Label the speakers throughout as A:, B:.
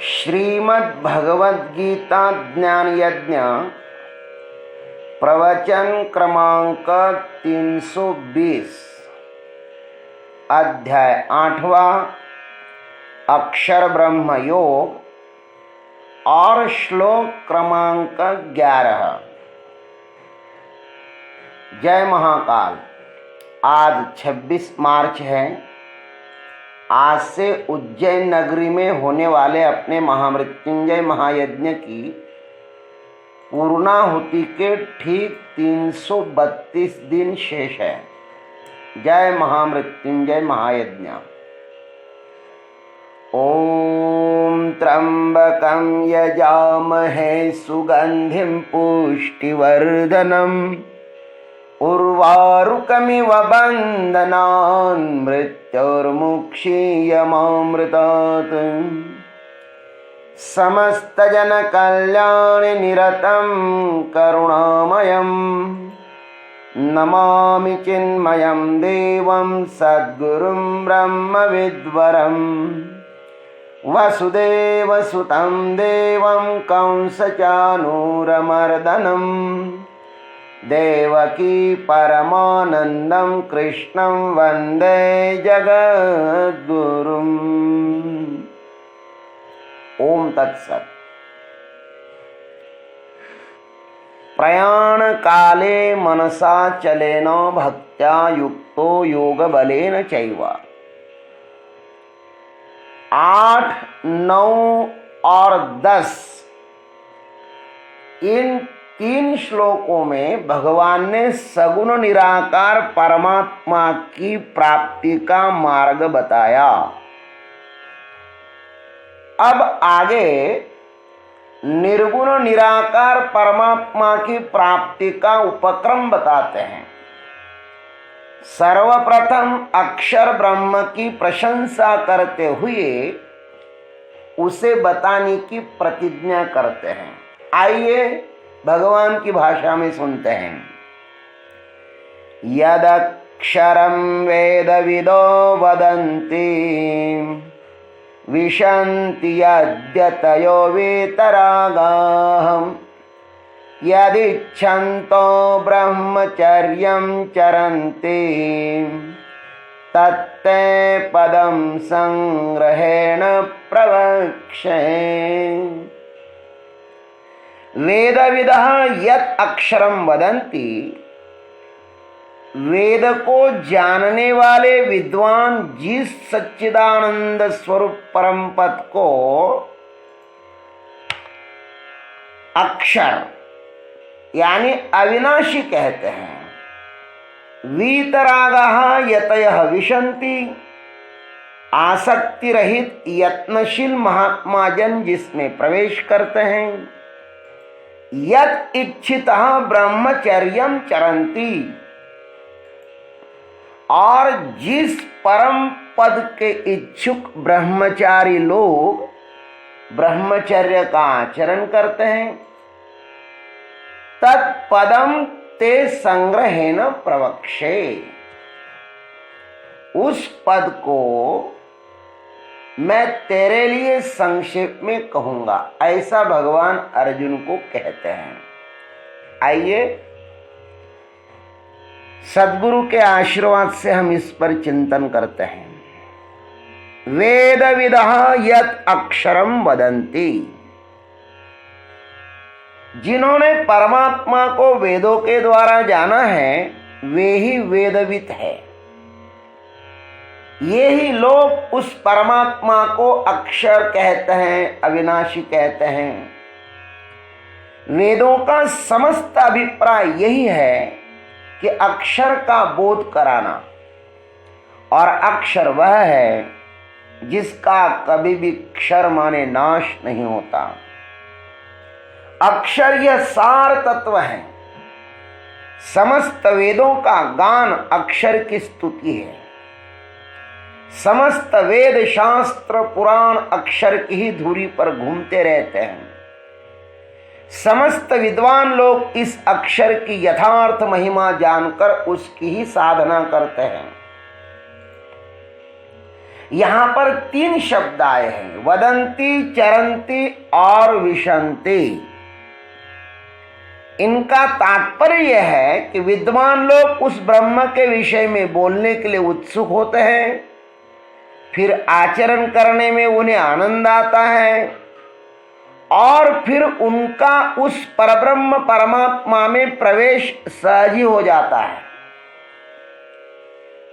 A: श्रीमद् भगवद गीता ज्ञान यज्ञ प्रवचन क्रमांक 320 अध्याय 8वां अक्षर ब्रह्म योग और श्लोक क्रमांक 11। जय महाकाल। आज 26 मार्च है। आज से उज्जैन नगरी में होने वाले अपने महामृत्युंजय महायज्ञ की पूर्णाहुति के ठीक 332 दिन शेष है। जय महामृत्युंजय महायज्ञ। ओम त्र्यंबकं यजामहे सुगंधिं पुष्टिवर्धनम् उर्वारुकमिव बन्धनान् मृत्युर्मुक्षीयमामृतात् समस्तजनकल्याणनिरतं करुणामयं नमामि चिन्मयं देवं सद्गुरुं ब्रह्मविद्वरम् वसुदेवसुतं देवं कंसचानूरमर्दनम् देवकी परमानंदं कृष्णं वंदे जगद्गुरुम्। ओम तत्सत्। प्रयाण काले मनसा चलेन भक्त्या युक्तो योग बलेन चैव। 8, 9 और 10 इन 3 श्लोकों में भगवान ने सगुण निराकार परमात्मा की प्राप्ति का मार्ग बताया। अब आगे निर्गुण निराकार परमात्मा की प्राप्ति का उपक्रम बताते हैं। सर्वप्रथम अक्षर ब्रह्म की प्रशंसा करते हुए उसे बताने की प्रतिज्ञा करते हैं। आइए भगवान की भाषा में सुनते हैं। यदक्षरं वेदविदो वदन्ति विशन्ति यद्यतयो वीतरागाः यदिच्छन्तो ब्रह्मचर्यं चरन्ति तत्ते पदं संग्रहेण प्रवक्ष्ये। वेदविदः यत् अक्षरम वदन्ति, वेद को जानने वाले विद्वान जिस सच्चिदानंद स्वरूप परम पद को अक्षर यानी अविनाशी कहते हैं। वीतरागः यतयः विशन्ति, आसक्ति रहित यत्नशील महात्मा जन जिसमें प्रवेश करते हैं। यत् इच्छितः ब्रह्मचर्यं चरन्ति, और जिस परम पद के इच्छुक ब्रह्मचारी लोग ब्रह्मचर्य का आचरण करते हैं, तत्पदम ते संग्रहेण प्रवक्ष्ये। उस पद को मैं तेरे लिए संक्षेप में कहूंगा, ऐसा भगवान अर्जुन को कहते हैं। आइए सद्गुरु के आशीर्वाद से हम इस पर चिंतन करते हैं। वेदविदः यत् अक्षरम वदन्ति, जिन्होंने परमात्मा को वेदों के द्वारा जाना है वे ही वेदविद है। ये ही लोग उस परमात्मा को अक्षर कहते हैं, अविनाशी कहते हैं। वेदों का समस्त अभिप्राय यही है कि अक्षर का बोध कराना, और अक्षर वह है जिसका कभी भी क्षर माने नाश नहीं होता। अक्षर यह सार तत्व है। समस्त वेदों का गान अक्षर की स्तुति है। समस्त वेद शास्त्र पुराण अक्षर की ही धुरी पर घूमते रहते हैं। समस्त विद्वान लोग इस अक्षर की यथार्थ महिमा जानकर उसकी ही साधना करते हैं। यहां पर 3 शब्द आए हैं, वदंती, चरंती और विशंति। इनका तात्पर्य है कि विद्वान लोग उस ब्रह्म के विषय में बोलने के लिए उत्सुक होते हैं, फिर आचरण करने में उन्हें आनंद आता है और फिर उनका उस परब्रह्म परमात्मा में प्रवेश सहज ही हो जाता है।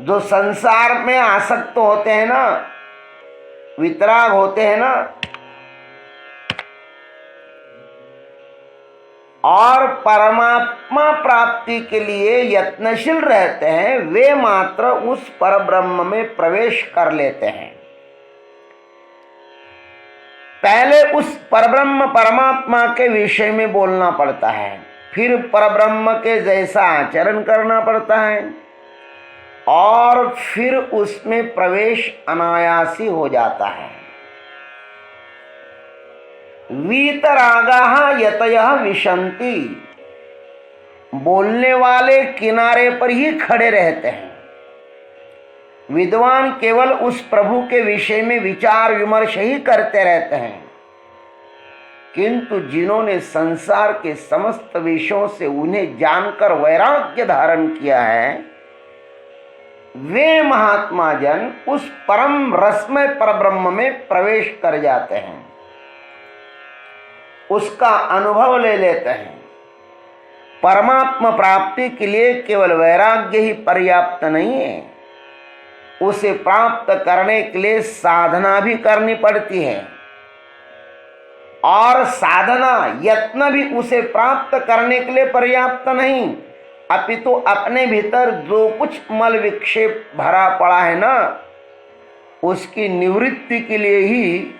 A: जो संसार में आसक्त होते हैं ना, वितराग होते हैं ना, और परमात्मा प्राप्ति के लिए यत्नशील रहते हैं, वे मात्र उस परब्रह्म में प्रवेश कर लेते हैं। पहले उस परब्रह्म परमात्मा के विषय में बोलना पड़ता है, फिर परब्रह्म के जैसा आचरण करना पड़ता है और फिर उसमें प्रवेश अनायासी हो जाता है। वीतरागाः यतयः विशन्ति, बोलने वाले किनारे पर ही खड़े रहते हैं। विद्वान केवल उस प्रभु के विषय में विचार विमर्श ही करते रहते हैं, किंतु जिन्होंने संसार के समस्त विषयों से उन्हें जानकर वैराग्य धारण किया है, वे महात्मा जन उस परम रसमय परब्रह्म में प्रवेश कर जाते हैं, उसका अनुभव ले लेते हैं। परमात्मा प्राप्ति के लिए केवल वैराग्य ही पर्याप्त नहीं है, उसे प्राप्त करने के लिए साधना भी करनी पड़ती है और साधना यत्न भी उसे प्राप्त करने के लिए पर्याप्त नहीं, अपितु अपने भीतर जो कुछ मल विक्षेप भरा पड़ा है ना, उसकी निवृत्ति के लिए ही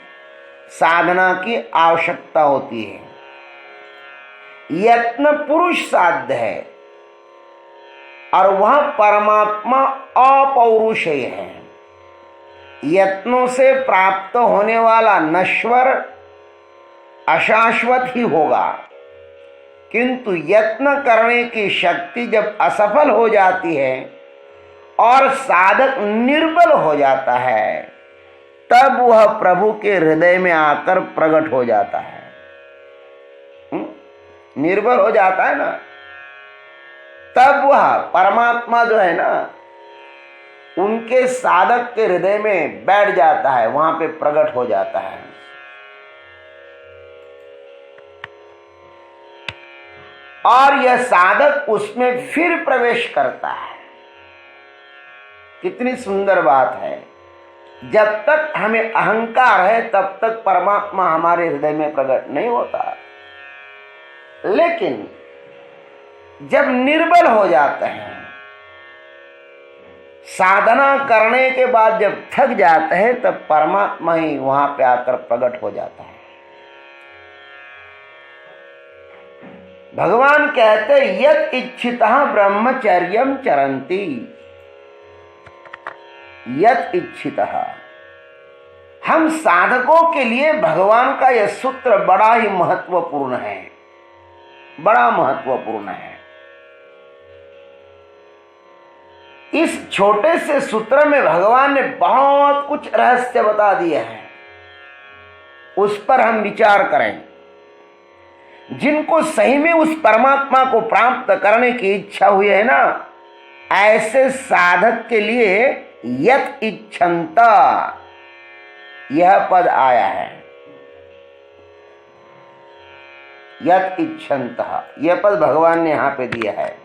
A: साधना की आवश्यकता होती है। यत्न पुरुष साध्य है और वह परमात्मा अपौरुषेय है। यत्नों से प्राप्त होने वाला नश्वर अशाश्वत ही होगा, किंतु यत्न करने की शक्ति जब असफल हो जाती है और साधक निर्बल हो जाता है, तब वह प्रभु के हृदय में आकर प्रकट हो जाता है। निर्बल हो जाता है ना, तब वह परमात्मा जो है ना, उनके साधक के हृदय में बैठ जाता है, वहां पे प्रकट हो जाता है। और यह साधक उसमें फिर प्रवेश करता है। कितनी सुंदर बात है। जब तक हमें अहंकार है तब तक परमात्मा हमारे हृदय में प्रकट नहीं होता, लेकिन जब निर्बल हो जाते हैं, साधना करने के बाद जब थक जाते हैं, तब परमात्मा ही वहां पे आकर प्रकट हो जाता है। भगवान कहते यत् इच्छितः ब्रह्मचर्यं चरन्ति, यत् इच्छितः। हम साधकों के लिए भगवान का यह सूत्र बड़ा ही महत्वपूर्ण है, बड़ा महत्वपूर्ण है। इस छोटे से सूत्र में भगवान ने बहुत कुछ रहस्य बता दिए हैं, उस पर हम विचार करें। जिनको सही में उस परमात्मा को प्राप्त करने की इच्छा हुई है ना, ऐसे साधक के लिए यत् इच्छन्त यह पद आया है। यत् इच्छन्त यह पद भगवान ने यहां पे दिया है।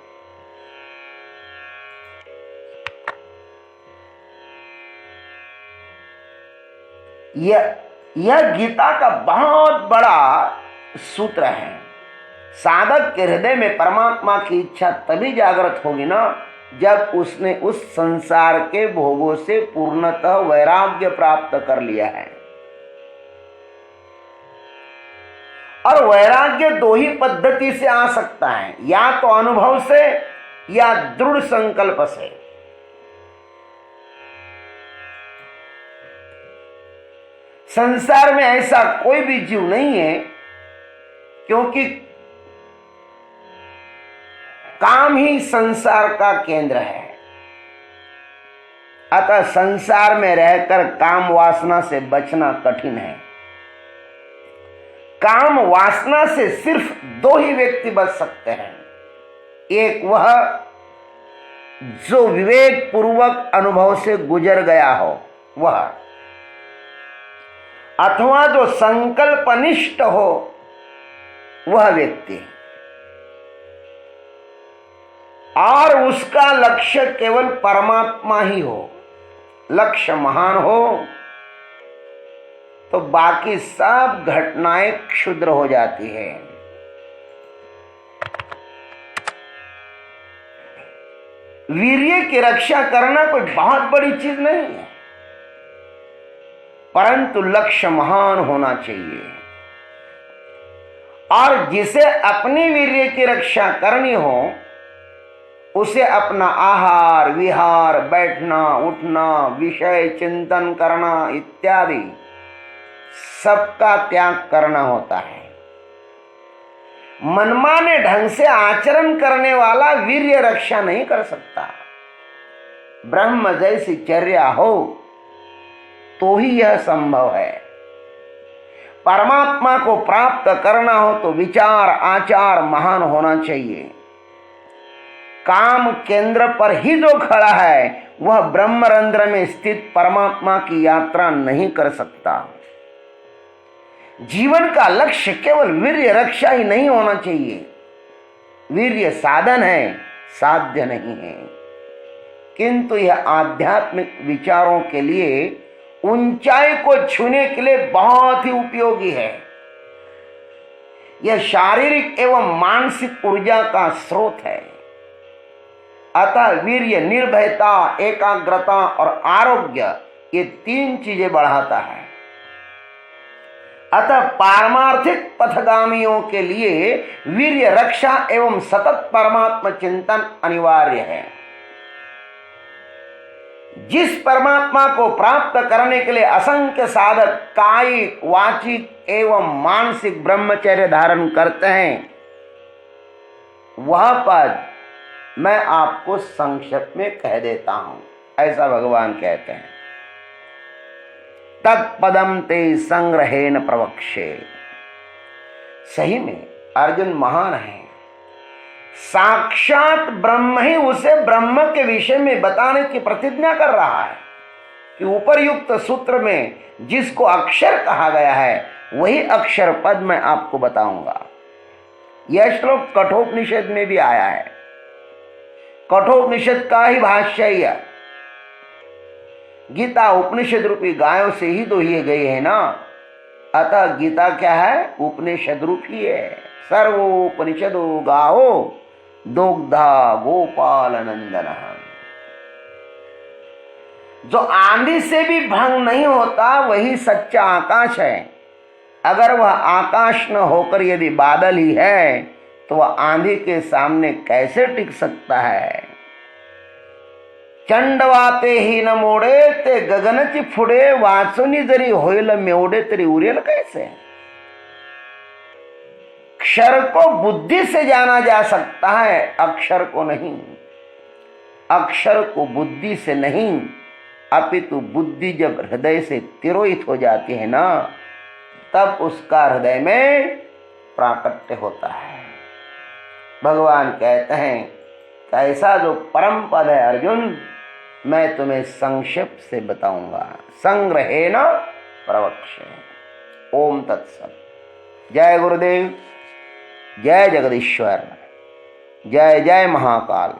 A: यह गीता का बहुत बड़ा सूत्र है। साधक के हृदय में परमात्मा की इच्छा तभी जागृत होगी ना, जब उसने उस संसार के भोगों से पूर्णतः वैराग्य प्राप्त कर लिया है। और वैराग्य दो ही पद्धति से आ सकता है, या तो अनुभव से या दृढ़ संकल्प से। संसार में ऐसा कोई भी जीव नहीं है, क्योंकि काम ही संसार का केंद्र है। अतः संसार में रहकर काम वासना से बचना कठिन है। काम वासना से सिर्फ दो ही व्यक्ति बच सकते हैं, एक वह जो विवेक पूर्वक अनुभव से गुजर गया हो वह, अथवा जो संकल्पनिष्ठ हो वह व्यक्ति, और उसका लक्ष्य केवल परमात्मा ही हो। लक्ष्य महान हो तो बाकी सब घटनाएं क्षुद्र हो जाती है। वीर्य की रक्षा करना कोई बहुत बड़ी चीज नहीं है, परंतु लक्ष्य महान होना चाहिए। और जिसे अपनी वीर्य की रक्षा करनी हो उसे अपना आहार विहार, बैठना उठना, विषय चिंतन करना इत्यादि सबका त्याग करना होता है। मनमाने ढंग से आचरण करने वाला वीर्य रक्षा नहीं कर सकता। ब्रह्म जैसी चर्या हो तो ही यह संभव है। परमात्मा को प्राप्त करना हो तो विचार आचार महान होना चाहिए। काम केंद्र पर ही जो खड़ा है वह ब्रह्मरंध्र में स्थित परमात्मा की यात्रा नहीं कर सकता। जीवन का लक्ष्य केवल वीर्य रक्षा ही नहीं होना चाहिए। वीर्य साधन है, साध्य नहीं है, किंतु यह आध्यात्मिक विचारों के लिए ऊंचाई को छूने के लिए बहुत ही उपयोगी है। यह शारीरिक एवं मानसिक ऊर्जा का स्रोत है। अतः वीर्य निर्भयता, एकाग्रता और आरोग्य ये तीन चीजें बढ़ाता है। अतः पारमार्थिक पथगामियों के लिए वीर्य रक्षा एवं सतत परमात्मा चिंतन अनिवार्य है। जिस परमात्मा को प्राप्त करने के लिए असंख्य साधक कायिक वाचिक एवं मानसिक ब्रह्मचर्य धारण करते हैं, वह पद मैं आपको संक्षेप में कह देता हूं। ऐसा भगवान कहते हैं, तत्पदम ते संग्रहेण प्रवक्षे। सही में अर्जुन महान है। साक्षात ब्रह्म ही उसे ब्रह्म के विषय में बताने की प्रतिज्ञा कर रहा है कि उपर्युक्त सूत्र में जिसको अक्षर कहा गया है वही अक्षर पद मैं आपको बताऊंगा। यह श्लोक कठोपनिषद में भी आया है। कठोपनिषद का ही भाष्य ही है। गीता उपनिषद रूपी गायों से ही दोही गई है ना, अतः गीता क्या है? उपनिषद रूप ही है। सर्वोपनिषदो गाओ दुग्धा गोपाल नंदन। जो आंधी से भी भंग नहीं होता वही सच्चा आकाश है। अगर वह आकाश न होकर यदि बादल ही है तो वह आंधी के सामने कैसे टिक सकता है? चंडवाते ही न मोडे ते गगनची फुडे, वाचुनी जरी होईल मेवडे तरी उरेल कैसे। क्षर को बुद्धि से जाना जा सकता है, अक्षर को नहीं। अक्षर को बुद्धि से नहीं, अपितु बुद्धि जब हृदय से तिरोहित हो जाती है ना, तब उसका हृदय में प्राकट्य होता है। भगवान कहते हैं कैसा जो परम पद है अर्जुन, मैं तुम्हें संक्षेप से बताऊंगा। संग्रहेण प्रवक्ष्ये। ओम तत्सत्। जय गुरुदेव, जय जगदीश्वर, जय जय महाकाल।